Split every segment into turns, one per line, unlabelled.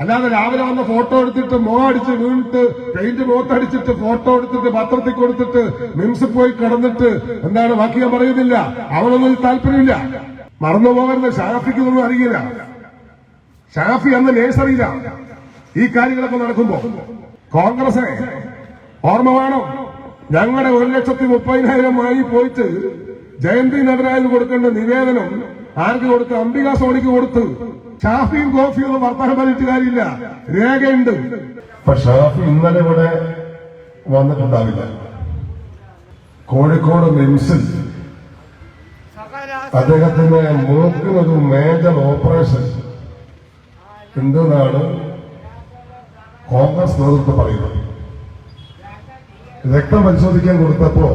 അല്ലാതെ രാവിലെ വന്ന ഫോട്ടോ എടുത്തിട്ട് മുഖമടിച്ച് വീണിട്ട് പെയിന്റ് മുഖത്തടിച്ചിട്ട് ഫോട്ടോ എടുത്തിട്ട് പത്രത്തിൽ കൊടുത്തിട്ട് മിംസിൽ പോയി കിടന്നിട്ട് എന്താണ് ബാക്കി ഞാൻ പറയുന്നില്ല. അവളൊന്നും താല്പര്യമില്ല. മറന്നു പോകരുത്, ഷാഫിക്കൊന്നും അറിയില്ല. ഷാഫി അന്ന് നേഴ്സറിയിലാണ് ഈ കാര്യങ്ങളൊക്കെ നടക്കുമ്പോ. കോൺഗ്രസ് ഓർമ്മ വേണം, ഞങ്ങളുടെ 1,30,000 പോയിട്ട് ജയന്തി നഗരാജിന് കൊടുക്കേണ്ട നിവേദനം ആർക്ക് കൊടുത്ത്? അംബിക സോണിക്ക് കൊടുത്ത്. ഷാഫിയും കോഫിയും ഒന്നും വർത്തമാനം പറഞ്ഞിട്ട് കാര്യമില്ല, രേഖയുണ്ട്.
ഇപ്പൊ ഷാഫി ഇന്നലെ ഇവിടെ വന്നിട്ടുണ്ടാവില്ല. കോഴിക്കോട് മിംസിൽ അദ്ദേഹത്തിന്റെ മൂക്കിനൊരു മേജർ ഓപ്പറേഷൻ ഉണ്ടെന്നാണ് കോൺഗ്രസ് നേതൃത്വം പറയുന്നത്. രക്തം പരിശോധിക്കാൻ കൊടുത്തപ്പോ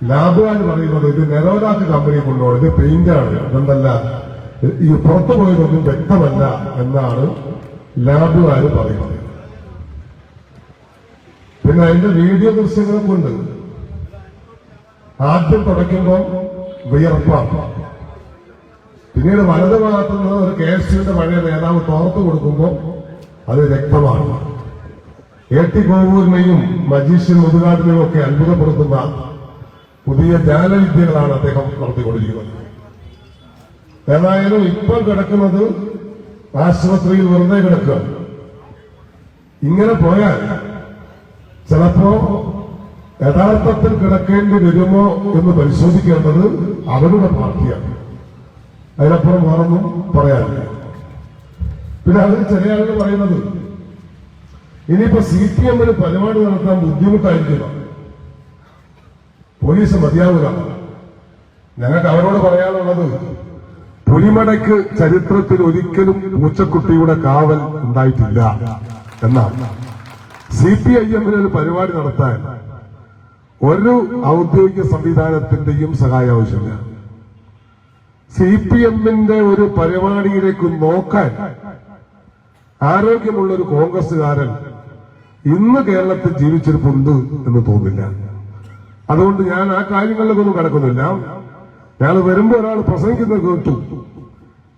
ലാബുകാർ പറയുന്നത് ഇത് നെരോലാക്ക് കമ്പനി കൊണ്ടുപോകും, ഇത് പെയിന്റാണ്, ഇതെന്തല്ല ഈ പുറത്തു പോയതൊന്നും വ്യക്തമല്ല എന്നാണ് ലാബുകാർ പറയുന്നത്. പിന്നെ അതിന്റെ വീഡിയോ ദൃശ്യങ്ങളൊക്കെ ഉണ്ട്. ആദ്യം തുടയ്ക്കുമ്പോൾ വിയർപ്പാണ്, പിന്നീട് വലത് ഭാഗത്തുനിന്ന് ഒരു KSUവിന്റെ പഴയ നേതാവ് തോർത്തു കൊടുക്കുമ്പോൾ അത് രക്തമാണ്. AT കോവൂരിനെയും മജീഷ്യൻ മുതുകാടിനെയും ഒക്കെ അത്ഭുതപ്പെടുത്തുന്ന പുതിയ ജാലവിദ്യകളാണ് അദ്ദേഹം നടത്തിക്കൊണ്ടിരിക്കുന്നത്. ഏതായാലും ഇപ്പോൾ കിടക്കുന്നത് ആശുപത്രിയിൽ വെറുതെ കിടക്കുക. ഇങ്ങനെ പോയാൽ ചിലപ്പോ യഥാർത്ഥത്തിൽ കിടക്കേണ്ടി വരുമോ എന്ന് പരിശോധിക്കേണ്ടത് അവരുടെ പാർട്ടിയാണ്. അതിനപ്പുറം വേറൊന്നും പറയാനില്ല. പിന്നെ അതിൽ ചില ആളുകൾ പറയുന്നത് ഇനിയിപ്പോ CPM-ന് പരിപാടി നടത്താൻ ബുദ്ധിമുട്ടായിരിക്കുക, പോലീസ് മതിയാവുക. ഞങ്ങൾക്ക് അവരോട് പറയാനുള്ളത്, പുലിമടയ്ക്ക് ചരിത്രത്തിൽ ഒരിക്കലും പൂച്ചക്കുട്ടിയുടെ കാവൽ ഉണ്ടായിട്ടില്ല എന്നാണ്. CPIM-ന് ഒരു പരിപാടി നടത്താൻ ഒരു ഔദ്യോഗിക സംവിധാനത്തിന്റെയും സഹായം ആവശ്യമില്ല. CPM-ന്റെ ഒരു പരിപാടിയിലേക്ക് നോക്കാൻ ആരോഗ്യമുള്ള ഒരു കോൺഗ്രസുകാരൻ ഇന്ന് കേരളത്തിൽ ജീവിച്ചിരിപ്പുണ്ട് എന്ന് തോന്നില്ല. അതുകൊണ്ട് ഞാൻ ആ കാര്യങ്ങളിലേക്കൊന്നും കടക്കുന്നില്ല. ഞാൻ വരുമ്പോ ഒരാൾ പ്രസംഗിക്കുന്നത് കേട്ടു,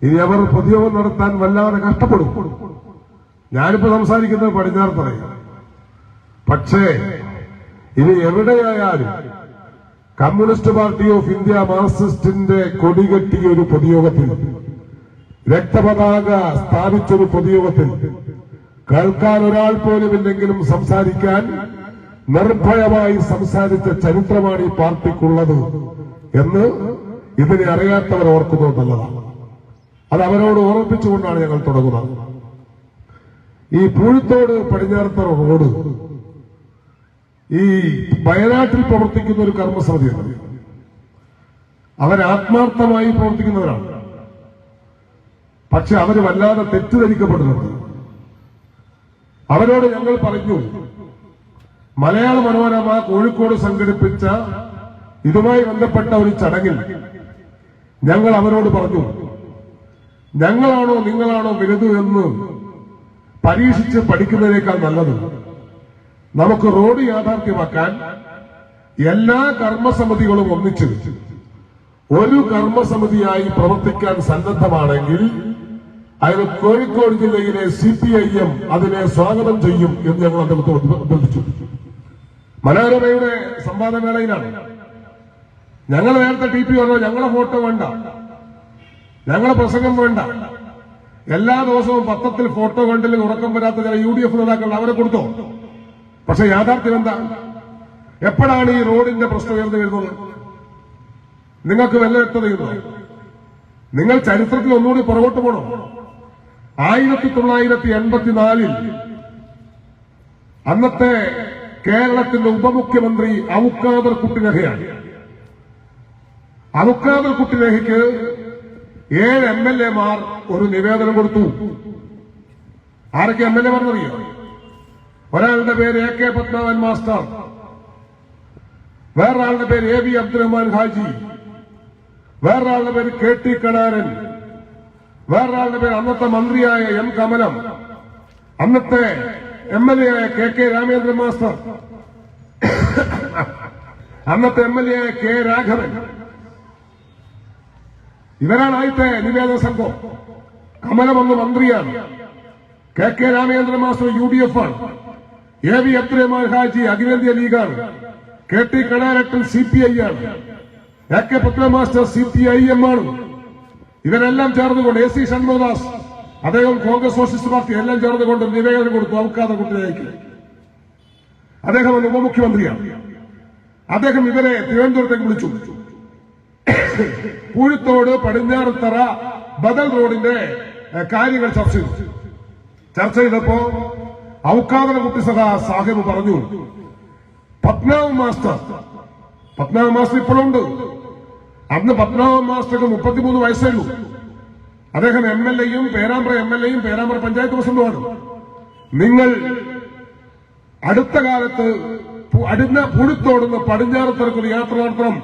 ഇനി അവർ പൊതുയോഗം നടത്താൻ വല്ലാതെ കഷ്ടപ്പെടും. ഞാനിപ്പോ സംസാരിക്കുന്നത് പടിഞ്ഞാറത്തറയിൽ. പക്ഷേ ഇനി എവിടെയായാലും കമ്മ്യൂണിസ്റ്റ് പാർട്ടി ഓഫ് ഇന്ത്യ മാർക്സിസ്റ്റിന്റെ കൊടികെട്ടിയ ഒരു പൊതുയോഗത്തിൽ, രക്തപതാക സ്ഥാപിച്ചൊരു പൊതുയോഗത്തിൽ കേൾക്കാൻ ഒരാൾ പോലും ഇല്ലെങ്കിലും സംസാരിക്കാൻ നിർഭയമായി സംസാരിച്ച ചരിത്രമാണ് ഈ പാർട്ടിക്കുള്ളത് എന്ന് ഇതിനെ അറിയാത്തവർ ഓർക്കുന്നത് നല്ലതാണ്. അത് അവരോട് ഓർമ്മിപ്പിച്ചുകൊണ്ടാണ് ഞങ്ങൾ തുടങ്ങുന്നത്. ഈ പൂഴിത്തോട് പടിഞ്ഞാറത്തറ റോഡ്, ഈ വയനാട്ടിൽ പ്രവർത്തിക്കുന്ന ഒരു കർമ്മസമിതിയുണ്ട്. അവരാത്മാർത്ഥമായി പ്രവർത്തിക്കുന്നവരാണ്. പക്ഷെ അവര് വല്ലാതെ തെറ്റിദ്ധരിക്കപ്പെടുന്നുണ്ട്. അവരോട് ഞങ്ങൾ പറഞ്ഞു, മലയാള മനോരമ കോഴിക്കോട് സംഘടിപ്പിച്ച ഇതുമായി ബന്ധപ്പെട്ട ഒരു ചടങ്ങിൽ ഞങ്ങൾ അവരോട് പറഞ്ഞു, ഞങ്ങളാണോ നിങ്ങളാണോ വലുത് എന്ന് പരീക്ഷിച്ച് പഠിക്കുന്നതിനേക്കാൾ നല്ലത് നമുക്ക് റോഡ് യാഥാർത്ഥ്യമാക്കാൻ എല്ലാ കർമ്മസമിതികളും ഒന്നിച്ച് ഒരു കർമ്മസമിതിയായി പ്രവർത്തിക്കാൻ സന്നദ്ധമാണെങ്കിൽ അതിന് കോഴിക്കോട് ജില്ലയിലെ CPIM അതിനെ സ്വാഗതം ചെയ്യും എന്ന് ഞങ്ങൾ അദ്ദേഹത്തെ അഭ്യർത്ഥിച്ചു. മനോരമയുടെ സംവാദവേളയിലാണ് ഞങ്ങൾ നേരത്തെ TP പറഞ്ഞു, ഞങ്ങളെ ഫോട്ടോ വേണ്ട, ഞങ്ങളെ പ്രസംഗം വേണ്ട, എല്ലാ ദിവസവും പത്രത്തിൽ ഫോട്ടോ കണ്ടില്ലെങ്കിൽ ഉറക്കം വരാത്ത ചില UDF നേതാക്കൾ അവരെ കൊടുത്തോ. പക്ഷെ യാഥാർത്ഥ്യം എന്താ? എപ്പോഴാണ് ഈ റോഡിന്റെ പ്രശ്നം ഉയർന്നു വരുന്നത്? നിങ്ങൾക്ക് വല്ല വ്യക്തതയുണ്ടോ? നിങ്ങൾ ചരിത്രത്തിൽ ഒന്നുകൂടി പുറകോട്ട് പോകണം. 1984 അന്നത്തെ കേരളത്തിന്റെ ഉപമുഖ്യമന്ത്രി ഔക്കാദർ കുട്ടിനഹയാണ്. ഔക്കാദർ കുട്ടിനഹയ്ക്ക് 7 MLA-മാർ ഒരു നിവേദനം കൊടുത്തു. ആരൊക്കെ MLA-മാരെന്നറിയോ? ഒരാളുടെ പേര് AK പത്മനാഭൻ മാസ്റ്റർ, വേറൊരാളുടെ പേര് AV അബ്ദുറഹ്മാൻ ഹാജി, വേറൊരാളുടെ പേര് KT കണാരൻ, വേറൊരാളുടെ പേര് അന്നത്തെ മന്ത്രിയായ M കമലം, അന്നത്തെ MLA-ആയ KK രാമേന്ദ്രൻ മാസ്റ്റർ, അന്നത്തെ MLA-ആയ K രാഘവൻ. ഇവരാണ് ആദ്യത്തെ നിവേദന സംഘം. കമലം അന്ന് മന്ത്രിയാണ്. കെ രാമചന്ദ്രൻ മാസ്റ്റർ UDF ആണ്, AV അബ്ദുറഹ്മാൻ ഹാജി അഖിലേന്ത്യാ ലീഗാണ്, KT കണാരട്ടൻ CPI ആണ്, AK പത്മ മാസ്റ്റർ CPIM ആണ്. ഇവരെല്ലാം ചേർന്നുകൊണ്ട് AC ഷൺമുഖദാസ് അദ്ദേഹം കോൺഗ്രസ് സോഷ്യലിസ്റ്റ് പാർട്ടി എല്ലാം ചേർന്നുകൊണ്ട് നിവേദനം കൊടുത്തു ഔക്കാദ കുട്ടിയേക്ക്. അദ്ദേഹം ഒരു ഉപമുഖ്യമന്ത്രിയാണ്. അദ്ദേഹം ഇവരെ തിരുവനന്തപുരത്തേക്ക് വിളിച്ചു. പൂഴിത്തോട് പടിഞ്ഞാറത്തറ ബദൽ റോഡിന്റെ കാര്യങ്ങൾ ചർച്ച ചെയ്തു. ചർച്ച ചെയ്തപ്പോ ഔക്കാദന കുട്ടി സാഹിബ് പറഞ്ഞു, പത്മനാഭ മാസ്റ്റർ ഇപ്പോഴുണ്ട്. അന്ന് പത്മനാഭ മാസ്റ്റർക്ക് 33 വയസ്സേ ഉള്ളൂ. അദ്ദേഹം MLA-യും പേരാമ്പ്ര MLA-യും പേരാമ്പ്ര പഞ്ചായത്ത് പ്രസിഡന്റുമാണ്. നിങ്ങൾ അടുത്ത കാലത്ത് പൂഴിത്തോടുന്ന പടിഞ്ഞാറത്തറക്കൊരു യാത്ര നടത്തണം.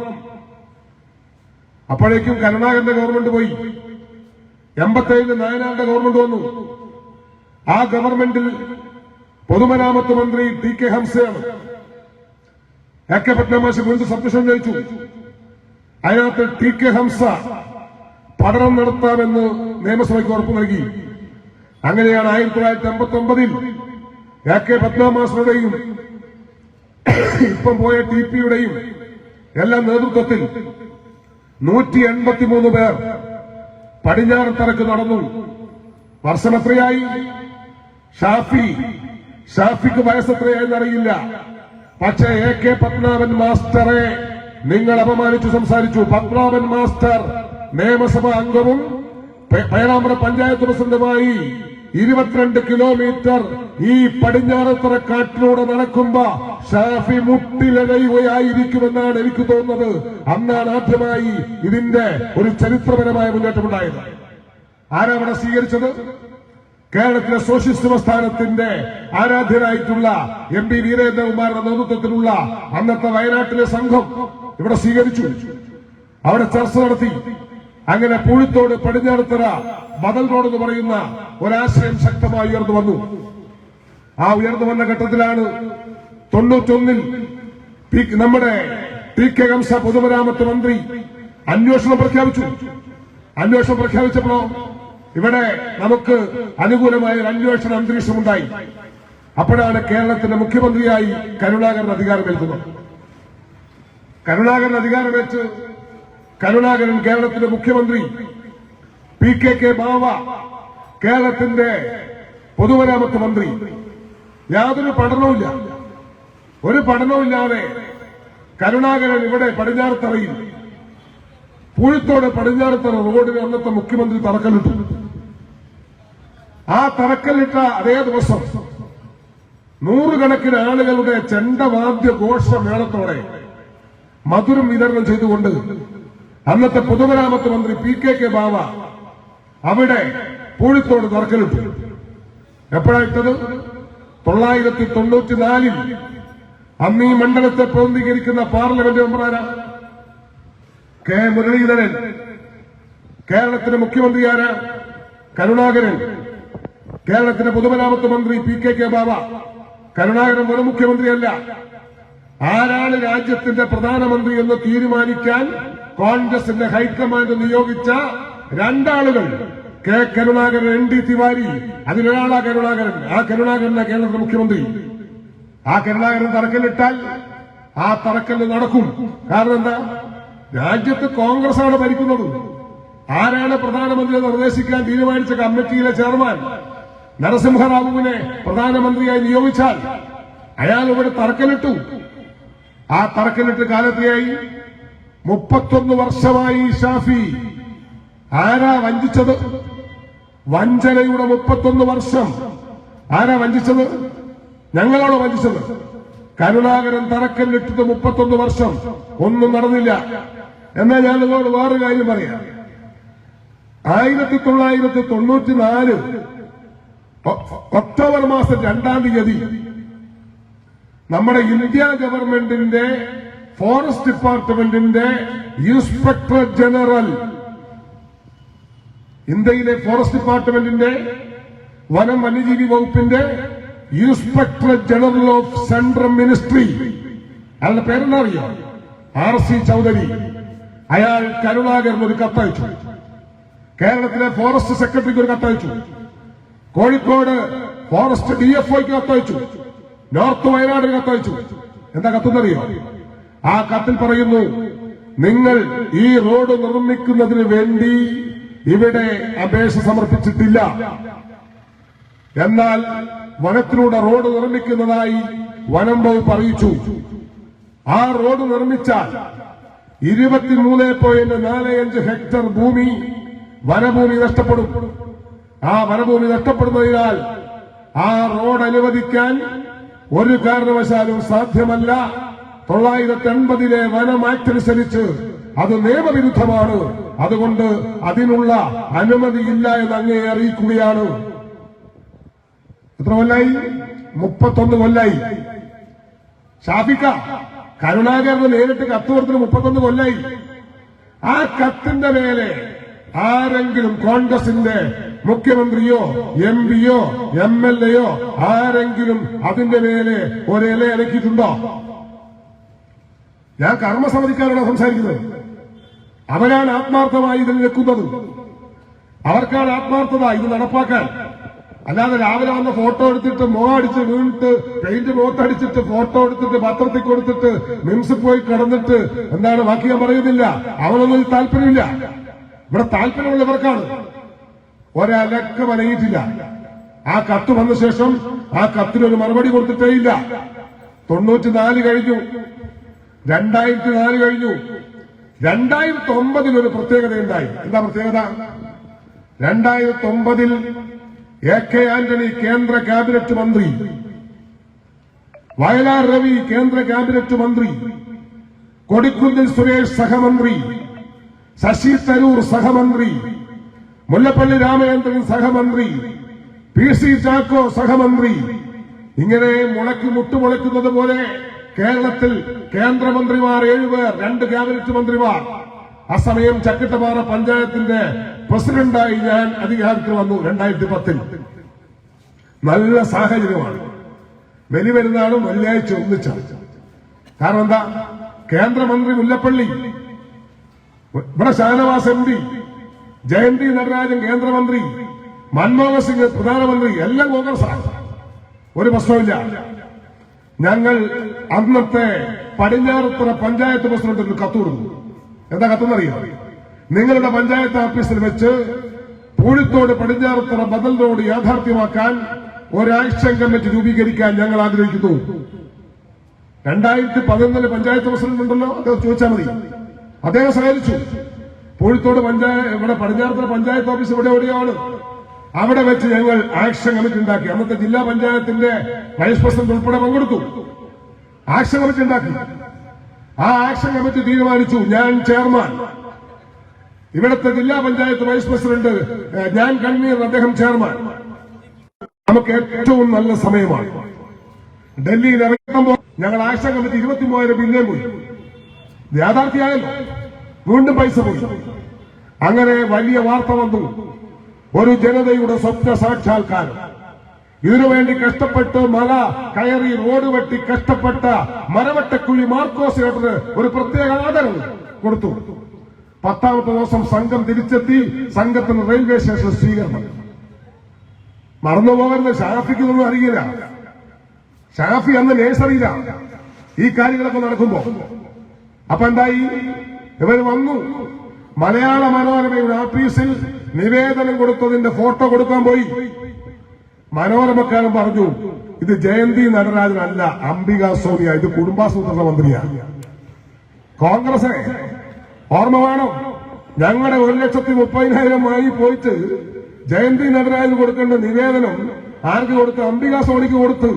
അപ്പോഴേക്കും കരുണാകരന്റെ ഗവൺമെന്റ് പോയി. 87 നായനാരുടെ ഗവൺമെന്റ് വന്നു. ആ ഗവൺമെന്റിൽ പൊതുമരാമത്ത് മന്ത്രി TK ഹംസയാണ്. AK പട്നാമാശി വീണ്ടും സബ്മിഷൻ ജയിച്ചു. അതിനകത്ത് TK ഹംസ പഠനം നടത്താമെന്ന് നിയമസഭയ്ക്ക് ഉറപ്പു നൽകി. അങ്ങനെയാണ് 1989-ൽ AK പത്മനാഭമാസ്റ്ററുടെയും ഇപ്പം പോയ TP-യുടെയും എല്ലാം നേതൃത്വത്തിൽ 183 പേർ പടിഞ്ഞാറത്തറക്ക് നടന്നു. വർഷം എത്രയായി? ഷാഫിക്ക് വയസ്സെത്രയായെന്നറിയില്ല. പക്ഷേ AK പത്മനാഭൻ മാസ്റ്ററെ നിങ്ങൾ അപമാനിച്ചു സംസാരിച്ചു. പത്മനാഭൻ മാസ്റ്റർ നിയമസഭാ അംഗവും പേരാമ്പ്ര പഞ്ചായത്ത് പ്രസിഡന്റുമായി 22 കിലോമീറ്റർ ഈ പടിഞ്ഞാറത്തറ കാട്ടിലൂടെ നടക്കുമ്പോ ഷാഫി മുട്ടിലകയുകയായിരിക്കുമെന്നാണ് എനിക്ക് തോന്നുന്നത്. അന്നാണ് ആദ്യമായി ഇതിന്റെ ഒരു ചരിത്രപരമായ മുന്നേറ്റമുണ്ടായത്. ആരാവിടെ സ്വീകരിച്ചത്? കേരളത്തിലെ സോഷ്യലിസ്റ്റ് പ്രസ്ഥാനത്തിന്റെ ആരാധ്യനായിട്ടുള്ള MP വീരേന്ദ്രകുമാറിന്റെ നേതൃത്വത്തിലുള്ള അന്നത്തെ വയനാട്ടിലെ സംഘം ഇവിടെ സ്വീകരിച്ചു. അവിടെ ചർച്ച നടത്തി. അങ്ങനെ പൂഴിത്തോട് പടിഞ്ഞാറത്തറ ബദൽ റോഡ് എന്ന് പറയുന്ന ഒരാശയം ശക്തമായി ഉയർന്നു വന്നു. ആ ഉയർന്നു വന്ന ഘട്ടത്തിലാണ് 91-ൽ നമ്മുടെ TK ഹംസ പൊതുമരാമത്ത് മന്ത്രി അന്വേഷണം പ്രഖ്യാപിച്ചു. അന്വേഷണം പ്രഖ്യാപിച്ചപ്പോഴോ ഇവിടെ നമുക്ക് അനുകൂലമായ ഒരു അന്വേഷണ അന്തരീക്ഷമുണ്ടായി. അപ്പോഴാണ് കേരളത്തിന്റെ മുഖ്യമന്ത്രിയായി കരുണാകരൻ അധികാരമേൽക്കുന്നത്. കരുണാകരൻ കേരളത്തിന്റെ മുഖ്യമന്ത്രി, PKK ബാവ കേരളത്തിന്റെ പൊതുമരാമത്ത് മന്ത്രി. യാതൊരു പഠനവുമില്ല. ഒരു പഠനവുമില്ലാതെ കരുണാകരൻ ഇവിടെ പടിഞ്ഞാറത്തറയിൽ പൂഴിത്തോട് പടിഞ്ഞാറത്തറ റോഡിന് അന്നത്തെ മുഖ്യമന്ത്രി തറക്കല്ലിട്ടു. ആ തറക്കല്ലിട്ട അതേ ദിവസം നൂറുകണക്കിന് ആളുകളുടെ ചെണ്ടവാദ്യ ഘോഷമേളത്തോടെ മധുരം വിതരണം ചെയ്തുകൊണ്ട് അന്നത്തെ പൊതുമരാമത്ത് മന്ത്രി PKK ബാവ അവിടെ പൂഴിത്തോട് തറക്കല്ലിട്ടു. എപ്പോഴായിട്ടത്? 1994-ൽ. അന്ന് ഈ മണ്ഡലത്തെ പ്രതിനിധീകരിക്കുന്ന പാർലമെന്റ് മെമ്പറാരാ? K മുരളീധരൻ. കേരളത്തിന്റെ മുഖ്യമന്ത്രി ആരാ? കരുണാകരൻ. കേരളത്തിന്റെ പൊതുമരാമത്ത് മന്ത്രി PKK ബാവ. കരുണാകരൻ ഒരു മുഖ്യമന്ത്രിയല്ല. ആരാണ് രാജ്യത്തിന്റെ പ്രധാനമന്ത്രി എന്ന് തീരുമാനിക്കാൻ കോൺഗ്രസിന്റെ ഹൈക്കമാൻഡ് നിയോഗിച്ച രണ്ടാളുകൾ K കരുണാകരൻ, ND തിവാരി. അതിലൊരാളാ കരുണാകരൻ. ആ കരുണാകരനാ കേരളത്തിലെ മുഖ്യമന്ത്രി. ആ കരുണാകരൻ തറക്കല്ലിട്ടാൽ ആ തറക്കല്ല് നടക്കും. കാരണം എന്താ? രാജ്യത്ത് കോൺഗ്രസ് ആണ് ഭരിക്കുന്നത്. ആരാണ് പ്രധാനമന്ത്രിയെ നിർദ്ദേശിക്കാൻ തീരുമാനിച്ച കമ്മിറ്റിയിലെ ചെയർമാൻ നരസിംഹറാവുവിനെ പ്രധാനമന്ത്രിയായി നിയോഗിച്ചാൽ അയാൾ ഇവിടെ തറക്കല്ലിട്ടു. ആ തറക്കല്ലിട്ട് കാലത്തെയായി 31 വർഷമായി ഷാഫി. ആരാ വഞ്ചിച്ചത്? വഞ്ചനയുടെ 31 വർഷം. ആരാ വഞ്ചിച്ചത്? ഞങ്ങളോട് വഞ്ചിച്ചത്. കരുണാകരൻ തറക്കല്ലിട്ടത് 31 വർഷം. ഒന്നും നടന്നില്ല. എന്നാൽ ഞാൻ നിങ്ങളോട് വേറൊരു കാര്യം പറയാം. 1994 ഒക്ടോബർ മാസം 2-ാം തീയതി നമ്മുടെ ഇന്ത്യ ഗവൺമെന്റിന്റെ ഫോറസ്റ്റ് ഡിപ്പാർട്ട്മെന്റിന്റെ ഇൻസ്പെക്ടർ ജനറൽ, ഇന്ത്യയിലെ ഫോറസ്റ്റ് ഡിപ്പാർട്ട്മെന്റിന്റെ വനം വന്യജീവി വകുപ്പിന്റെ inspector general of central ministry, അയാളുടെ പേരെന്താ അറിയോ? RC ചൌധരി. അയാൾ കരുണാകരൻ ഒരു കത്തയച്ചു. കേരളത്തിലെ ഫോറസ്റ്റ് സെക്രട്ടറിക്ക് ഒരു കത്തയച്ചു. കോഴിക്കോട് ഫോറസ്റ്റ് DFOയ്ക്ക് കത്തയച്ചു, നോർത്ത് വയനാടിന് കത്തയച്ചു. എന്താ കത്തെന്നറിയോ? ആ കത്തിൽ പറയുന്നു, നിങ്ങൾ ഈ റോഡ് നിർമ്മിക്കുന്നതിന് വേണ്ടി ഇവിടെ അപേക്ഷ സമർപ്പിച്ചിട്ടില്ല, എന്നാൽ വനത്തിലൂടെ റോഡ് നിർമ്മിക്കുന്നതായി വനം വകുപ്പ് അറിയിച്ചു. ആ റോഡ് നിർമ്മിച്ചാൽ 23.45 ഹെക്ടർ ഭൂമി വനഭൂമി നഷ്ടപ്പെടും. ആ വനഭൂമി നഷ്ടപ്പെടുന്നതിനാൽ ആ റോഡ് അനുവദിക്കാൻ ഒരു കാരണവശാലും സാധ്യമല്ല. 980 വനം ആക്ട് അനുസരിച്ച് അത് നിയമവിരുദ്ധമാണ്. അതുകൊണ്ട് അതിനുള്ള അനുമതിയില്ല എന്ന് അങ്ങേ അറിയിക്കുകയാണ്. എത്ര കൊല്ലായി? 31 കൊല്ലായി. ഷാഫിക്ക കരുണാകരന് നേരിട്ട് കത്ത് കൊടുത്തിട്ട് 31 കൊല്ലായി. ആ കത്തിന്റെ മേലെ ആരെങ്കിലും കോൺഗ്രസിന്റെ മുഖ്യമന്ത്രിയോ MP യോ MLA യോ ആരെങ്കിലും അതിന്റെ മേലെ ഒരില ഇറക്കിയിട്ടുണ്ടോ? ഞാൻ കർമ്മസമിതിക്കാരോട് സംസാരിക്കുന്നത്. അവരാണ് ആത്മാർത്ഥമായി ഇതിൽ നിൽക്കുന്നത്. അവർക്കാണ് ആത്മാർത്ഥത ഇത് നടപ്പാക്കാൻ. അല്ലാതെ രാവിലെ വന്ന ഫോട്ടോ എടുത്തിട്ട് മുഖടിച്ച് വീണിട്ട് പെയിന്റ് മുഖത്തടിച്ചിട്ട് ഫോട്ടോ എടുത്തിട്ട് പത്രത്തിൽ കൊടുത്തിട്ട് മിംസിൽ പോയി കിടന്നിട്ട് എന്താണ് ബാക്കി ഞാൻ പറയുന്നില്ല. അവനൊന്നും താല്പര്യമില്ല. ഇവിടെ താല്പര്യമുള്ളവർക്കാണ്. ഒരലക്കം അനങ്ങിയിട്ടില്ല. ആ കത്ത് വന്ന ശേഷം ആ കത്തിനൊരു മറുപടി കൊടുത്തിട്ടേയില്ല. 94 കഴിഞ്ഞു, 2004 കഴിഞ്ഞു. 2009 ഒരു പ്രത്യേകതയുണ്ടായി. എന്താ പ്രത്യേകത? 2009 AK ആന്റണി കേന്ദ്ര ക്യാബിനറ്റ് മന്ത്രി, വയലാർ രവി കേന്ദ്ര ക്യാബിനറ്റ് മന്ത്രി, കൊടിക്കുന്നിൽ സുരേഷ് സഹമന്ത്രി, ശശി തരൂർ സഹമന്ത്രി, മുല്ലപ്പള്ളി രാമചന്ദ്രൻ സഹമന്ത്രി, PC ചാക്കോ സഹമന്ത്രി. ഇങ്ങനെ മുട്ടുമുളയ്ക്കുന്നത് പോലെ കേരളത്തിൽ കേന്ദ്രമന്ത്രിമാർ 7 പേർ, 2 ക്യാബിനറ്റ് മന്ത്രിമാർ. അസമയം ചക്കിട്ടപ്പാറ പഞ്ചായത്തിന്റെ പ്രസിഡന്റായി ഞാൻ അധികാരത്തിൽ വന്നു 2010. നല്ല സാഹചര്യമാണ്. ബലി പെരുന്നാളും വെള്ളിയാഴ്ച ഒന്നിച്ചാണ്. കാരണം എന്താ? കേന്ദ്രമന്ത്രി മുല്ലപ്പള്ളി, ഇവിടെ ഷാനവാസ് MP, ജയന്തി നടരാജൻ കേന്ദ്രമന്ത്രി, മൻമോഹൻ സിംഗ് പ്രധാനമന്ത്രി, എല്ലാം കോൺഗ്രസാണ്. ഒരു പ്രശ്നമില്ല. ഞങ്ങൾ അന്നത്തെ പടിഞ്ഞാറത്തറ പഞ്ചായത്ത് പ്രസിഡന്റിന് കത്ത് കൊടുത്തു. എന്താ കത്തെന്നറിയാം? നിങ്ങളുടെ പഞ്ചായത്ത് ഓഫീസിൽ വെച്ച് പൂഴിത്തോട് പടിഞ്ഞാറത്തറ ബദൽ റോഡ് യാഥാർത്ഥ്യമാക്കാൻ ഒരു ആക്ഷൻ കമ്മിറ്റി രൂപീകരിക്കാൻ ഞങ്ങൾ ആഗ്രഹിക്കുന്നു. 2011 പഞ്ചായത്ത് പ്രസിഡന്റ് ഉണ്ടല്ലോ, അദ്ദേഹം ചോദിച്ചാൽ മതി. അദ്ദേഹം സഹകരിച്ചു. പൂഴിത്തോട് ഇവിടെ പടിഞ്ഞാറത്തറ പഞ്ചായത്ത് ഓഫീസ് എവിടെയാണ്, അവിടെ വെച്ച് ഞങ്ങൾ ആക്ഷൻ കമ്മിറ്റി ഉണ്ടാക്കി. അന്നത്തെ ജില്ലാ പഞ്ചായത്തിന്റെ വൈസ് പ്രസിഡന്റ് ഉൾപ്പെടെ പങ്കെടുത്തു. ആക്ഷൻ കമ്മിറ്റി ഉണ്ടാക്കി. ആ ആക്ഷൻ കമ്മിറ്റി തീരുമാനിച്ചു, ഞാൻ ചെയർമാൻ, ഇവിടുത്തെ ജില്ലാ പഞ്ചായത്ത് വൈസ് പ്രസിഡന്റ് ഞാൻ കൺവീനർ, അദ്ദേഹം ചെയർമാൻ. നമുക്ക് ഏറ്റവും നല്ല സമയമാണ്. ഡൽഹിയിൽ ഇറങ്ങുമ്പോൾ ഞങ്ങൾ ആക്ഷൻ കമ്മിറ്റി 23,000 ബില്യൺ പോയി. യാഥാർത്ഥ്യമായല്ലോ, വീണ്ടും പൈസ പോയി. അങ്ങനെ വലിയ വാർത്ത വന്നു, ഒരു ജനതയുടെ സ്വപ്ന സാക്ഷാത്കാരം. ഇതിനുവേണ്ടി കഷ്ടപ്പെട്ട് മല കയറി റോഡ് വെട്ടി കഷ്ടപ്പെട്ട മരവട്ടക്കുഴി മാർക്കോസ് ചേട്ടന് ഒരു പ്രത്യേക ആദരവ് കൊടുത്തു. 10ാമത്തെ ദിവസം സംഘം തിരിച്ചെത്തി. സംഘത്തിന് റെയിൽവേ സ്റ്റേഷൻ സ്വീകരണം. മറന്നുപോകരുത്, ഷാഫിക്കൊന്നും അറിയില്ല. ഷാഫി അന്ന് നേഴ്സറിയിലാണ് ഈ കാര്യങ്ങളൊക്കെ നടക്കുമ്പോ. അപ്പൊ എന്തായി? ഇവർ വന്നു, മലയാള മനോരമയുടെ ഓഫീസിൽ നിവേദനം കൊടുത്തതിന്റെ ഫോട്ടോ കൊടുക്കാൻ പോയി. മനോരമക്കാരൻ പറഞ്ഞു, ഇത് ജയന്തി നടരാജനല്ല, അംബിക സോണിയ, ഇത് കുടുംബാസൂത്രണ മന്ത്രിയാണ്. കോൺഗ്രസ് ഓർമ്മ വേണം. ഞങ്ങളുടെ 1,30,000 പോയിട്ട് ജയന്തി നടരാജന് കൊടുക്കേണ്ട നിവേദനം ആർക്ക് കൊടുത്ത്? അംബിക സോണിക്ക് കൊടുത്ത്.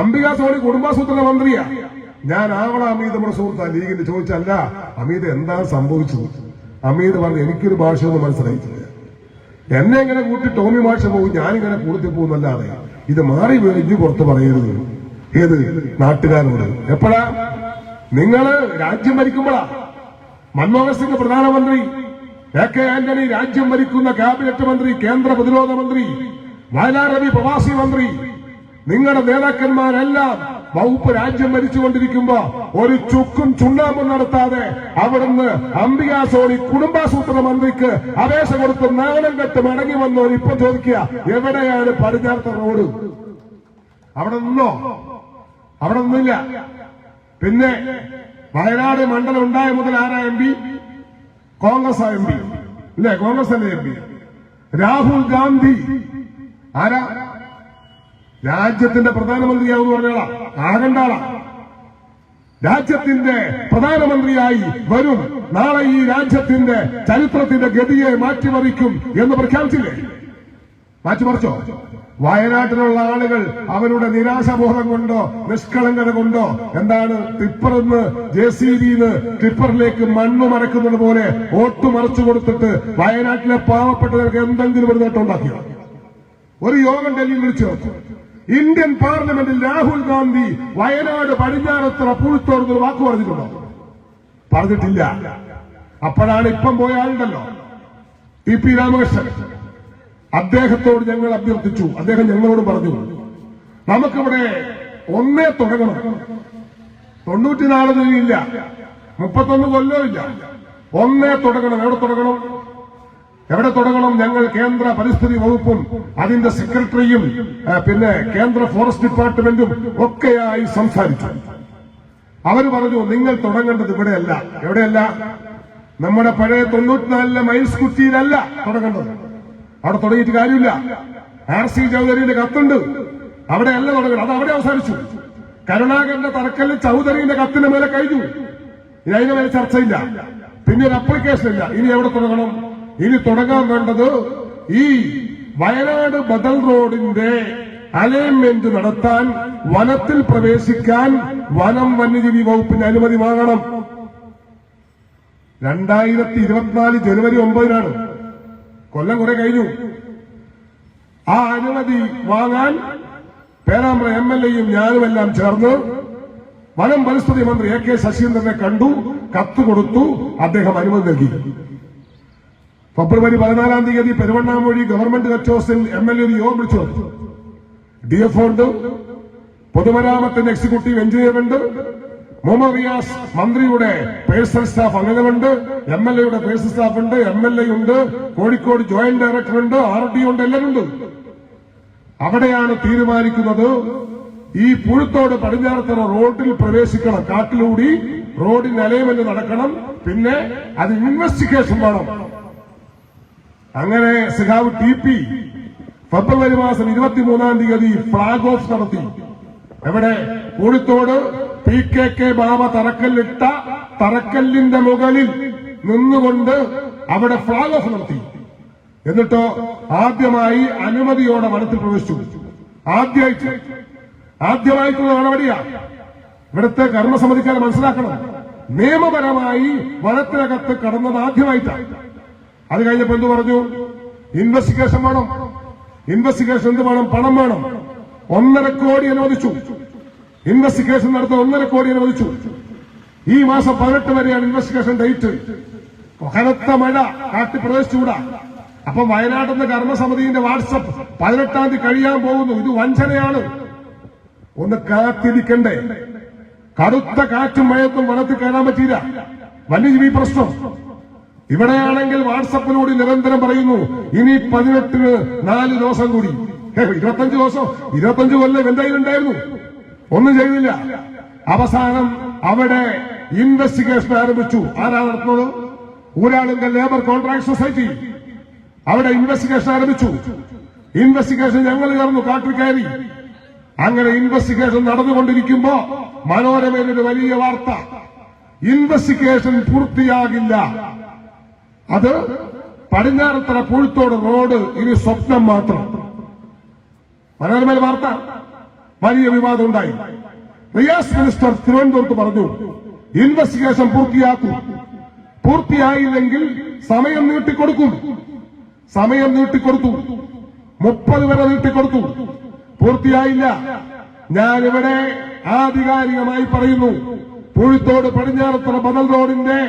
അംബിക സോണി കുടുംബാസൂത്രണ മന്ത്രിയാ. ഞാൻ ആവള അമീത് നമ്മുടെ സുഹൃത്താ, ലീഗിന് ചോദിച്ചല്ല അമീത് എന്താ സംഭവിച്ചത്. അമീത് പറഞ്ഞു, എനിക്കൊരു ഭാഷയൊന്നും മനസ്സിലായിട്ടില്ല. എന്നെ ഇങ്ങനെ കൂട്ടി ടോമി മാഷ പോകും, ഞാനിങ്ങനെ കൂടുതൽ പോകുന്നല്ലാതെ ഇത് മാറി വീണിഞ്ഞു പുറത്ത് പറയരുത്. ഏത് നാട്ടുകാരോട്? എപ്പോഴാ? നിങ്ങള് രാജ്യം ഭരിക്കുമ്പോഴാ. മൻമോഹൻ സിംഗ് പ്രധാനമന്ത്രി, AK ആന്റണി രാജ്യം ഭരിക്കുന്ന ക്യാബിനറ്റ് മന്ത്രി, കേന്ദ്ര പ്രതിരോധ മന്ത്രി, വയലാർ രവി പ്രവാസി മന്ത്രി, നിങ്ങളുടെ നേതാക്കന്മാരെല്ലാം
വകുപ്പ് രാജ്യം ഭരിച്ചുകൊണ്ടിരിക്കുമ്പോ ഒരു ചുക്കും ചുണ്ണാമ്പും നടത്താതെ അവിടുന്ന് അംബികാ സോണി കുടുംബാസൂത്രണ മന്ത്രിക്ക് അപേക്ഷ കൊടുത്ത് നാണം കെട്ട് മടങ്ങി വന്നവർ ഇപ്പൊ ചോദിക്കുക എവിടെയാണ് പടിഞ്ഞാറത്തെ റോഡ്? അവിടെ നിന്നോ? അവിടെ നിന്നില്ല. പിന്നെ വയനാട് മണ്ഡലം ഉണ്ടായ മുതൽ ആരാ MP? കോൺഗ്രസ് MP ഇല്ലേ? കോൺഗ്രസ് അല്ലേ MP? രാഹുൽ ഗാന്ധി ആരാ? രാജ്യത്തിന്റെ പ്രധാനമന്ത്രിയാവെന്ന് പറഞ്ഞാളാ, ആകണ്ട ആളാ. രാജ്യത്തിന്റെ പ്രധാനമന്ത്രിയായി വരും, നാളെ ഈ രാജ്യത്തിന്റെ ചരിത്രത്തിന്റെ ഗതിയെ മാറ്റിമറിക്കും എന്ന് പ്രഖ്യാപിച്ചില്ലേ? മാറ്റിമറിച്ചോ? വയനാട്ടിലുള്ള ആളുകൾ അവരുടെ നിരാശബോധം കൊണ്ടോ നിഷ്കളങ്കത കൊണ്ടോ എന്താണ് ടിപ്പറിന്ന് JCBന്ന് ടിപ്പറിലേക്ക് മണ്ണ് മറക്കുന്നത് പോലെ വോട്ട് മറച്ചു കൊടുത്തിട്ട് വയനാട്ടിലെ പാവപ്പെട്ടവർക്ക് എന്തെങ്കിലും ഒരു നേട്ടം ഉണ്ടാക്കിയോ? ഒരു യോഗം ഡൽഹിയിൽ വിളിച്ചു ചേർത്തു. ഇന്ത്യൻ പാർലമെന്റിൽ രാഹുൽ ഗാന്ധി വയനാട് പടിഞ്ഞാറത്തറ പുഴുത്തോടുന്നൊരു വാക്ക് പറഞ്ഞിട്ടുണ്ടോ? പറഞ്ഞിട്ടില്ല. അപ്പോഴാണ് ഇപ്പം പോയ ആളുണ്ടല്ലോ TP രാമകൃഷ്ണൻ, അദ്ദേഹത്തോട് ഞങ്ങൾ അഭ്യർത്ഥിച്ചു. അദ്ദേഹം ഞങ്ങളോട് പറഞ്ഞു, നമുക്കിവിടെ ഒന്നേ തുടങ്ങണം. 94 ഇല്ല, 31 കൊല്ലമില്ല, ഒന്നേ തുടങ്ങണം. എവിടെ തുടങ്ങണം? എവിടെ തുടങ്ങണം? ഞങ്ങൾ കേന്ദ്ര പരിസ്ഥിതി വകുപ്പും അതിന്റെ സെക്രട്ടറിയും പിന്നെ കേന്ദ്ര ഫോറസ്റ്റ് ഡിപ്പാർട്ട്മെന്റും ഒക്കെയായി സംസാരിച്ചു. അവർ പറഞ്ഞു, നിങ്ങൾ തുടങ്ങേണ്ടത് ഇവിടെയല്ല. എവിടെയല്ല? നമ്മുടെ പഴയ 94 മൈൽസ് കുറ്റിയിലല്ല തുടങ്ങേണ്ടത്. അവിടെ തുടങ്ങിയിട്ട് കാര്യമില്ല. RC ചൗധരിയുടെ കത്തുണ്ട്, അവിടെയല്ല തുടങ്ങണം. അത് അവിടെ അവസാനിച്ചു. കരുണാകരന്റെ തറക്കല്ല് ചൗധരിയുടെ കത്തിന് മേലെ കഴിഞ്ഞു. ഇനി അതിന് മേലെ ചർച്ചയില്ല. പിന്നെ ഒരു അപ്ലിക്കേഷൻ ഇല്ല. ഇനി എവിടെ തുടങ്ങണം? ഇനി തുടങ്ങാൻ വേണ്ടത് ഈ വയനാട് ബദൽ റോഡിന്റെ അലൈൻമെന്റ് നടത്താൻ വനത്തിൽ പ്രവേശിക്കാൻ വനം വന്യജീവി വകുപ്പിന്റെ അനുമതി വാങ്ങണം. 2024 ജനുവരി 9 കൊല്ലം കുറെ കഴിഞ്ഞു. ആ അനുമതി വാങ്ങാൻ പേരാമ്പ്ര MLAയും ഞാനുമെല്ലാം ചേർന്ന് വനം പരിസ്ഥിതി മന്ത്രി AK ശശീന്ദ്രനെ കണ്ടു, കത്ത് കൊടുത്തു. അദ്ദേഹം അനുമതി നൽകി. ഫെബ്രുവരി 14 പെരുവണ്ണാമൊഴി ഗവൺമെന്റ് ഗസ്റ്റ് ഹൌസിൽ MLA ഒരു യോഗം വിളിച്ചു. DFO ഉണ്ട്, പൊതുമരാമത്തിന്റെ എക്സിക്യൂട്ടീവ് എഞ്ചിനീയർ ഉണ്ട്, മുഹമ്മദ് റിയാസ് മന്ത്രിയുടെ പേഴ്സണൽ സ്റ്റാഫ് അംഗങ്ങളുണ്ട്, MLAയുടെ പേഴ്സണൽ സ്റ്റാഫ് ഉണ്ട്, MLA ഉണ്ട്, കോഴിക്കോട് ജോയിന്റ് ഡയറക്ടർ ഉണ്ട്, RD ഉണ്ട്, എല്ലാവരും ഉണ്ട്. അവിടെയാണ് തീരുമാനിക്കുന്നത് ഈ പുഴുത്തോട് പടിഞ്ഞാറത്തറ റോഡിൽ പ്രവേശിക്കണം. കാട്ടിലൂടി റോഡിന് അലൈൻമെന്റ് നടക്കണം. പിന്നെ അത് ഇൻവെസ്റ്റിഗേഷൻ വേണം. അങ്ങനെ സഖാവ് TP ഫെബ്രുവരി 23 ഫ്ളാഗ് ഓഫ് നടത്തി. എവിടെ? പൂഴിത്തോട് PKK ബാബ തറക്കല്ലിട്ട തറക്കല്ലിന്റെ മുകളിൽ നിന്നുകൊണ്ട് അവിടെ ഫ്ളാഗ് ഓഫ് നടത്തി. എന്നിട്ടോ ആദ്യമായി അനുമതിയോടെ വനത്തിൽ പ്രവേശിച്ചു. ആദ്യമായിട്ടുള്ള നടപടിയാ. ഇവിടുത്തെ കർമ്മസമിതിക്കാരെ മനസ്സിലാക്കണം, നിയമപരമായി വനത്തിനകത്ത് കടന്നത് ആദ്യമായിട്ടാണ്. അത് കഴിഞ്ഞപ്പോ എന്ത് പറഞ്ഞു? ഇൻവെസ്റ്റിഗേഷൻ വേണം. ഇൻവെസ്റ്റിഗേഷൻ എന്ത് വേണം? പണം വേണം. 1.5 കോടി അനുവദിച്ചു. ഇൻവെസ്റ്റിഗേഷൻ നടത്താൻ 1.5 കോടി അനുവദിച്ചു. ഈ മാസം 18 വരെയാണ് ഇൻവെസ്റ്റിഗേഷൻ ഡേറ്റ്. കനത്ത മഴ കാട്ടി പ്രവേശിച്ചുകൂടാ. അപ്പൊ വയനാട്ടിന്റെ കർമ്മസമിതിന്റെ വാട്സപ്പ് 18 കഴിയാൻ പോകുന്നു. ഇത് വഞ്ചനയാണ്. ഒന്ന് കാത്തിരിക്കണ്ടേ? കടുത്ത കാറ്റും മഴയത്തും വനത്തിൽ കയറാൻ പറ്റിയില്ല. വന്യജീവി പ്രശ്നം. ഇവിടെയാണെങ്കിൽ വാട്സപ്പിലൂടെ നിരന്തരം പറയുന്നു, ഇനി 18-ന് 4 ദിവസം കൂടി. 25 ദിവസം, 25 കൊല്ലം എന്തായാലുണ്ടായിരുന്നു, ഒന്നും ചെയ്തില്ല. അവസാനം അവിടെ ഇൻവെസ്റ്റിഗേഷൻ ആരംഭിച്ചു. ആരാ നടത്തുന്നത്? Uralungal labour contract society. അവിടെ ഇൻവെസ്റ്റിഗേഷൻ ആരംഭിച്ചു. ഇൻവെസ്റ്റിഗേഷൻ ഞങ്ങൾ ചേർന്നു, കാട്ടിൽ കയറി. അങ്ങനെ ഇൻവെസ്റ്റിഗേഷൻ നടന്നുകൊണ്ടിരിക്കുമ്പോ മനോരമയിലൊരു വലിയ വാർത്ത, ഇൻവെസ്റ്റിഗേഷൻ പൂർത്തിയാകില്ല, അത് പടിഞ്ഞാറത്തറ പുഴുത്തോട് റോഡ് ഇനി സ്വപ്നം മാത്രം. മനോരമയിൽ വാർത്ത, വലിയ വിവാദം ഉണ്ടായി. റിയാസ് മിനിസ്റ്റർ തിരുവനന്തപുരത്ത് പറഞ്ഞു, ഇൻവെസ്റ്റിഗേഷൻ പൂർത്തിയാക്കും, പൂർത്തിയായില്ലെങ്കിൽ സമയം നീട്ടിക്കൊടുക്കും. സമയം നീട്ടിക്കൊടുത്തു, 30 വരെ നീട്ടിക്കൊടുത്തു. പൂർത്തിയായില്ല. ഞാനിവിടെ ആധികാരികമായി പറയുന്നു, പുഴുത്തോട് പടിഞ്ഞാറത്തറ ബദൽ റോഡിന്റെ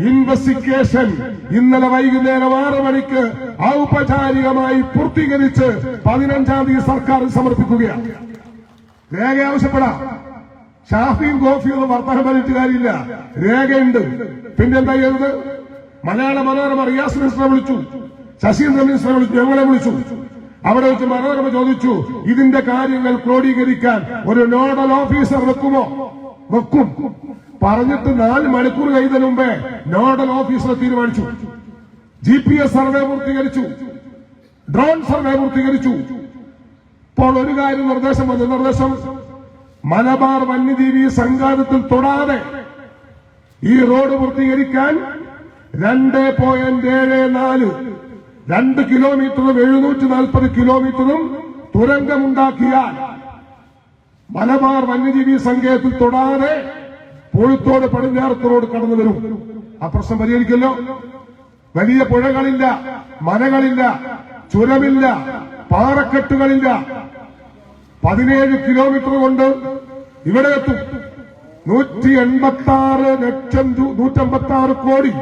ഇൻവെസ്റ്റിഗേഷൻ ഇന്നലെ വൈകുന്നേരം 6 മണിക്ക് ഔപചാരികമായി പൂർത്തീകരിച്ച് 15-ാം തീയതി സർക്കാർ സമർപ്പിക്കുകയാണ്. രേഖ ആവശ്യപ്പെടാം. ഷാഫിയും കോഫിയും ഒന്നും വർത്തമാനം പറഞ്ഞിട്ട് കാര്യമില്ല, രേഖയുണ്ട്. പിന്നെന്താ ചെയ്തത്? മലയാള മനോരമ റിയാസ് മിനിസ്റ്ററെ വിളിച്ചു, ശശീന്ദ്രൻ മിനിസ്റ്ററെ വിളിച്ചു, ഞങ്ങളെ വിളിച്ചു. അവിടെ വെച്ച് മനോരമ ചോദിച്ചു, ഇതിന്റെ കാര്യങ്ങൾ ക്രോഡീകരിക്കാൻ ഒരു നോഡൽ ഓഫീസർ വെക്കുമോ? വെക്കും. പറഞ്ഞിട്ട് 4 മണിക്കൂർ കഴിയുന്നതിന് മുമ്പേ നോഡൽ ഓഫീസറെ തീരുമാനിച്ചു. GPS സർവേ പൂർത്തീകരിച്ചു, ഡ്രോൺ സർവേ പൂർത്തീകരിച്ചു. ഇപ്പോൾ ഒരു കാര്യം നിർദ്ദേശം വന്നു. നിർദ്ദേശം മലബാർ വന്യജീവി സങ്കാരത്തിൽ തൊടാതെ ഈ റോഡ് പൂർത്തീകരിക്കാൻ 2.74 2 കിലോമീറ്ററും 740 കിലോമീറ്ററും തുരങ്കമുണ്ടാക്കിയാൽ മലബാർ വന്യജീവി സങ്കേതത്തിൽ തൊടാതെ പൂഴിത്തോട് പടിഞ്ഞാറത്ത് റോഡ് കടന്നു വരും. ആ പ്രശ്നം പരിഹരിക്കല്ലോ. വലിയ പുഴകളില്ല, മലകളില്ല, ചുരമില്ല, പാറക്കെട്ടുകളില്ല. 17 കിലോമീറ്റർ കൊണ്ട് ഇവിടെ എത്തും. 186 കോടി.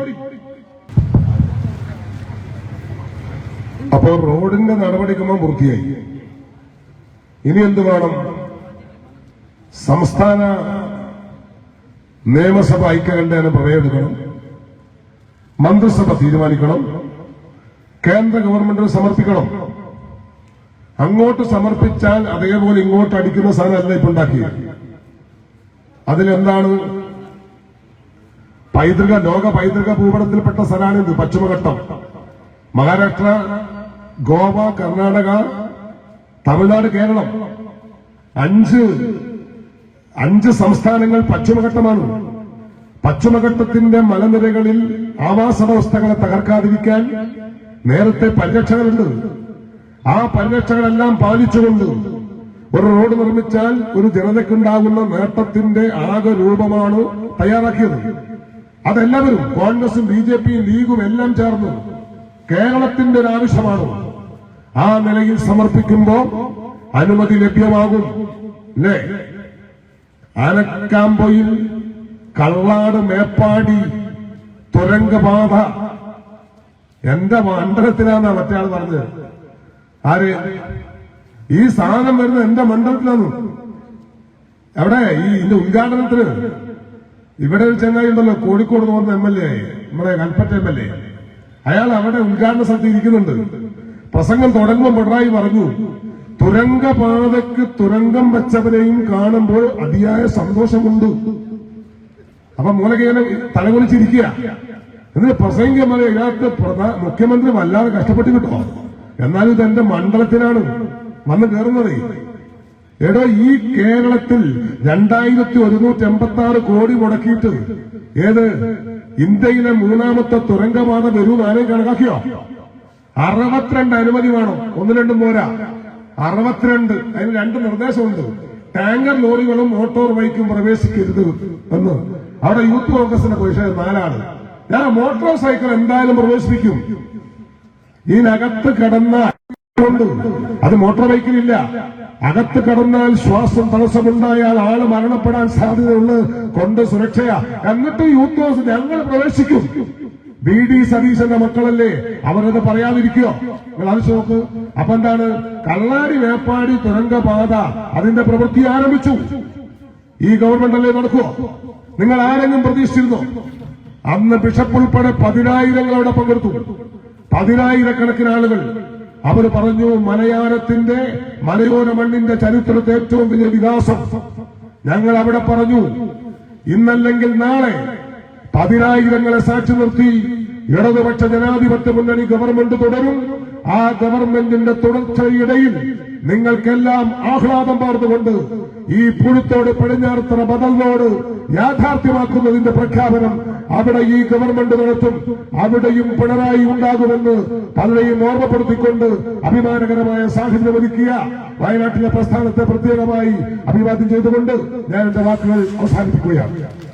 അപ്പോൾ റോഡിന്റെ നടപടിക്രമം പൂർത്തിയായി. ഇനി എന്ത് വേണം? സംസ്ഥാന നിയമസഭ ഐക്യകണ്ഠേന പ്രമേയമെടുക്കണം, മന്ത്രിസഭ തീരുമാനിക്കണം, കേന്ദ്ര ഗവൺമെന്റിന് സമർപ്പിക്കണം. അങ്ങോട്ട് സമർപ്പിച്ചാൽ അതേപോലെ ഇങ്ങോട്ട് അടിക്കുന്ന സാധനമല്ല ഇപ്പൊ ഉണ്ടാക്കിയത്. അതിലെന്താണ്? ലോക പൈതൃക ഭൂപടത്തിൽപ്പെട്ട സ്ഥലമാണിത്. പശ്ചിമഘട്ടം, മഹാരാഷ്ട്ര, ഗോവ, കർണാടക, തമിഴ്നാട്, കേരളം, 5 സംസ്ഥാനങ്ങൾ പശ്ചിമഘട്ടമാണ്. പശ്ചിമഘട്ടത്തിന്റെ മലനിരകളിൽ ആവാസ വ്യവസ്ഥകളെ തകർക്കാതിരിക്കാൻ നേരത്തെ പരിരക്ഷകളുണ്ട്. ആ പരിരക്ഷകളെല്ലാം പാലിച്ചുകൊണ്ട് ഒരു റോഡ് നിർമ്മിച്ചാൽ ഒരു ജനതയ്ക്കുണ്ടാകുന്ന നേട്ടത്തിന്റെ ആകെ രൂപമാണ് തയ്യാറാക്കിയത്. അതെല്ലാവരും, കോൺഗ്രസും BJPയും ലീഗും എല്ലാം ചേർന്ന് കേരളത്തിന്റെ ഒരു ആവശ്യമാണ്. ആ നിലയിൽ സമർപ്പിക്കുമ്പോൾ അനുമതി ലഭ്യമാകും. അല്ലേ? ആനക്കാമ്പൊയിൽ കള്ളാട് മേപ്പാടി തുരങ്കപാത എന്റെ മണ്ഡലത്തിലാന്നാ മറ്റേ ആൾ പറഞ്ഞത്. ആര്? ഈ സാധനം വരുന്നത് എന്റെ മണ്ഡലത്തിലാണ്. അവിടെ ഇതിന്റെ ഉദ്ഘാടനത്തിന് ഇവിടെ ഒരു ചങ്ങായി ഉണ്ടല്ലോ, കോഴിക്കോട് പോകുന്ന MLA, നമ്മുടെ കൽപ്പറ്റ MLA. അയാൾ അവിടെ ഉദ്ഘാടന സ്ഥലത്ത് ഇരിക്കുന്നുണ്ട്. പ്രസംഗം തുടങ്ങുമ്പോൾ പിണറായി പറഞ്ഞു, തുരങ്കപാതയ്ക്ക് തുരങ്കം വെച്ചവരെയും കാണുമ്പോൾ അതിയായ സന്തോഷമുണ്ട്. അപ്പൊ മൂലകേനം തലകുലിച്ചിരിക്കുക. എന്നിട്ട് പ്രസംഗം വരെ ഇതിനകത്ത് മുഖ്യമന്ത്രി വല്ലാതെ കഷ്ടപ്പെട്ട് കിട്ടോ. എന്നാലും ഇത് എന്റെ മണ്ഡലത്തിലാണ് വന്ന് കയറുന്നത്. എടോ, ഈ കേരളത്തിൽ 2186 കോടി മുടക്കിയിട്ട് ഏത് ഇന്ത്യയിലെ 3ാമത്തെ തുരങ്കപാത വരും ആരെയും കണക്കാക്കിയോ? 62 അനുമതി വേണം, 1-2 പോരാ. 62. അതിന് 2 നിർദ്ദേശമുണ്ട്. ടാങ്കർ ലോറികളും മോട്ടോർ ബൈക്കും പ്രവേശിക്കരുത് എന്ന്. അവിടെ യൂത്ത് കോൺഗ്രസിന്റെ പൊസിഷൻ 4 ഞാൻ മോട്ടോർ സൈക്കിൾ എന്തായാലും പ്രവേശിപ്പിക്കും. ഇതിനകത്ത് കടന്നാൽ അത് മോട്ടോർ ബൈക്കിലില്ല. അകത്ത് കടന്നാൽ ശ്വാസം തടസ്സമുണ്ടായാൽ ആള് മരണപ്പെടാൻ സാധ്യതയുള്ളത് കൊണ്ട് സുരക്ഷയാ. എന്നിട്ട് യൂത്ത് കോൺഗ്രസ് ഞങ്ങൾ പ്രവേശിക്കും. BD സതീശന്റെ മക്കളല്ലേ, അവരത് പറയാതിരിക്കോ? നിങ്ങൾ ആവശ്യം നോക്ക്. അപ്പൊ എന്താണ്? കള്ളാടി മേപ്പാടി തുരങ്കപാത അതിന്റെ പ്രവൃത്തി ആരംഭിച്ചു. ഈ ഗവൺമെന്റ് അല്ലേ നടക്കുവോ? നിങ്ങൾ ആരെങ്കിലും പ്രതീക്ഷിച്ചിരുന്നോ? അന്ന് ബിഷപ്പ് ഉൾപ്പെടെ 10,000 അവിടെ പങ്കെടുത്തു. 10,000 ആളുകൾ. അവർ പറഞ്ഞു, മലയാളത്തിന്റെ മലയോര മണ്ണിന്റെ ചരിത്രത്തെ ഏറ്റവും വലിയ വികാസം. ഞങ്ങൾ അവിടെ പറഞ്ഞു, ഇന്നല്ലെങ്കിൽ നാളെ 10,000 സാക്ഷി നിർത്തി ഇടതുപക്ഷ ജനാധിപത്യ മുന്നണി ഗവൺമെന്റ് തുടരും. ആ ഗവൺമെന്റിന്റെ തുടർച്ചയിടയിൽ നിങ്ങൾക്കെല്ലാം ആഹ്ലാദം പാർന്നുകൊണ്ട് ഈ പുഴുത്തോട് പടിഞ്ഞാറത്തറ ബദൽ റോഡ് യാഥാർത്ഥ്യമാക്കുന്നതിന്റെ പ്രഖ്യാപനം അവിടെ ഈ ഗവൺമെന്റ് നടത്തും. അവിടെയും പിണറായി ഉണ്ടാകുമെന്ന് പലരെയും ഓർമ്മപ്പെടുത്തിക്കൊണ്ട് അഭിമാനകരമായ സാഹചര്യം ഒരുക്കിയ വയനാട്ടിലെ പ്രസ്ഥാനത്തെ പ്രത്യേകമായി അഭിവാദ്യം ചെയ്തുകൊണ്ട് ഞാൻ എന്റെ വാക്കുകൾ അവസാനിപ്പിക്കുകയാണ്.